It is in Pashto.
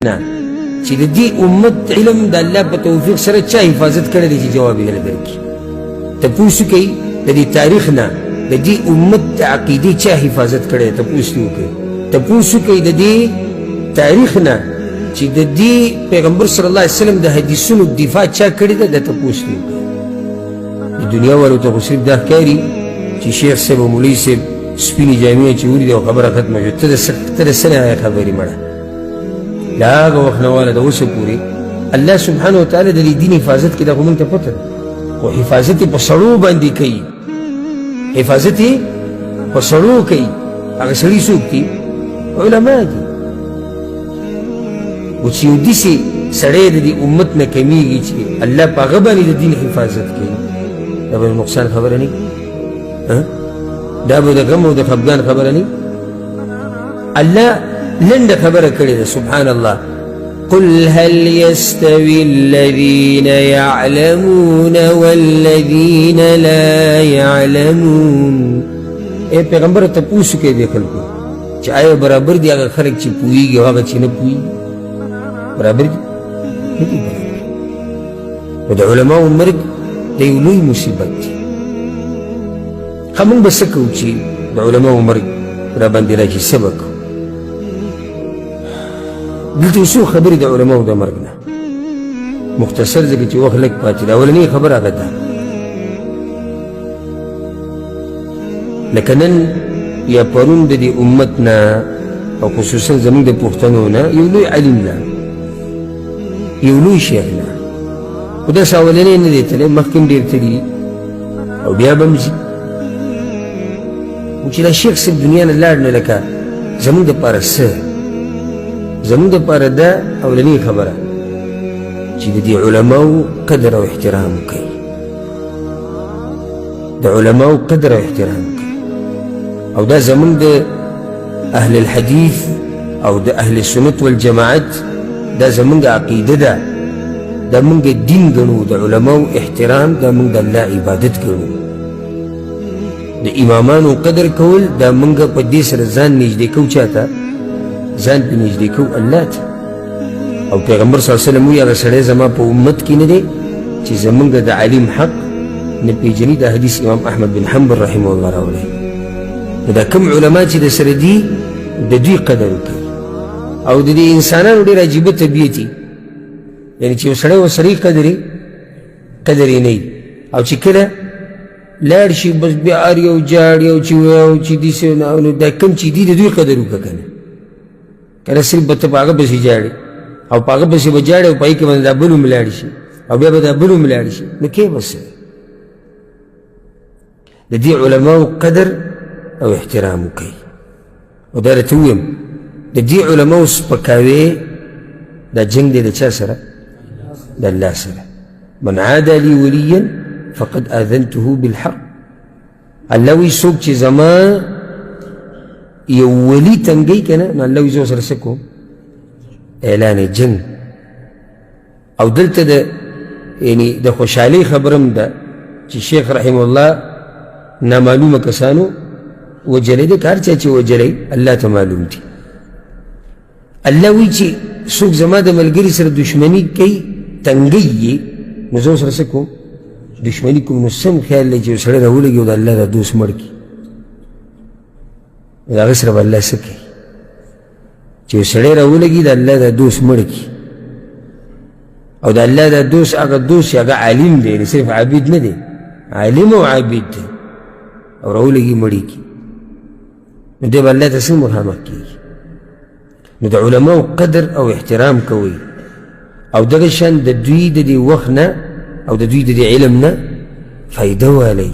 چې د دې امت علم د الله په توفیق سره چا حفاظت کړی دی چې جواب یې درکړي. تپوس کوي د دې تاریخ نه د دې امت د عقیدې چا حفاظت کړی دی. تپوس وکړي. تپوس کوي د دې تاریخ نه چې د دې پیغمبر صلی الله علیه وسلم د حدیثونو دفاع چا کړی دی. د تپوس وکړي. د دنیا والو ته خو صرف دا ښکاري چې شیخ صاحب او مولوي صاحب سپینې جامې چې ولي او خبره ختمه شوه. ته د څه نه خبرې مړه لا هغه وخت نه واله د اوسه پورې الله سبحانه وتعالی د دې دین حفاظت کې دغه مونږ ته پته ده. خو حفاظت یې په سړو باندې کوي. حفاظت یې په سړو کوي. هغه سړي څوک دي؟ علما دي. او چې یو داسې سړی د دې امت نه کمیږي چې الله په هغه باندې د دین حفاظت کوي، دا به نقصان خبره نه دا به د غم او د خفګان خبره نه. الله لنډه خبره کړې ده. سبحان الله. قل هل يستوي الذين يعلمون والذين لا يعلمون. اے پیغمبر تپوس کوي د خلکو چې آیا برابر دي هغه خلک چې پوهیږي او هغه چې نه پوهیږي؟ برابر دي؟ نه دي برابر. نو د علماو مرګ د یو لوی مصیبت دی. خو موږ به څه کوو چې د علماو مرګ را باندې راشي؟ څه به کوو؟ دلته څو خبرې د علماو د مرګ نه مختصر ځکه چې وخت لږ پاتې ده. اولنۍ خبره هغه ده لکه نن یا پرون د دې امت نه او خصوصا زموږ د پښتنو نه یو لوی علم نه یو لوی شیخ نه خو داسې اولنۍ نه دی تللی، مخکې هم ډېر تلي او بیا به هم ځي. چې دا شیخ صاحب دنیا نه لاړ نه لکه زموږ دپاره څه زموږ دپاره دا اولنۍ خبره چې د دې علماو قدر او احترام کوي. د علماو قدر او احترام کوي. او دا زموږ د اهل الحدیث او د اهل سنت والجماعت دا زموږ عقیده ده. دا موږ دین ګڼو. د علماو احترام دا موږ د الله عبادت ګڼو. د امامانو قدر کول دا موږ په دې سره ځان نږدې کوو. چاته؟ ځان پې نږدې کوو الله ته. او پیغمبر صلی الله علیه وسلم وایي هغه سړی زما په امت کې نه دی چې زموږ د عالم حق نه پېژني. دا حدیث امام احمد بن حنبل رحمه الله راوړی. نو دا کوم علما چې د سره دي د دوی قدر وکړي. او د دې انسانانو ډېر عجیبه طبیعت وي، یعنې چې یو سړی ورسره قدر یې نه وي. او چې کله لاړ شي بس بیا هر یو جاړي او چې او چې داسې نو دا کوم چې دي د دوی قدر وکړه که نه. کنه صرف به ته په هغه پسې جاړې او په هغه پسې به جاړې او په هغې کې به دا بل هم لاړ شي او بیا به دا بل هم لاړ شي. نو کې به څه د دې علماو قدر او احترام وکړئ. او دا راته ووایم د دې علماو سپکاوی دا جنګ دی د چا سره؟ د الله سره. من عادى لي وليا فقد آذنته بالحق. الله وایي څوک چې زما یو ولی تنګی که نه نو الله وایي زه ورسره څه کوم؟ اعلان جنګ. او دلته د یعنې د خوشحالۍ خبره هم ده چې شیخ رحمه الله نامعلومه کسانو وجلی دی. که هر چا چې وجلی الله ته معلوم دي. الله وایي چې څوک زما د ملګري سره دشمني کوي تنګی یې نو زه ورسره څه کوم؟ دشمني کوم. نو سم خیال دی چې یو سړی راولګي او د الله دا دوست مړ کړي د هغه سره به الله څه کوي؟ چې یو سړی راولګي د الله دا دوست مړ کړي او د الله دا دوست هغه دوست چې هغه عالم دی، یعنې صرف عابد نه دی، عالم او عابد دی او راولګي مړي کړي نو دی به الله ته څنګه مخامخ کېږي؟ نو د علماو قدر او احترام کوئ. او دغه شان د دوی د دې وخت نه او د دوی د دې علم نه فایده والئ.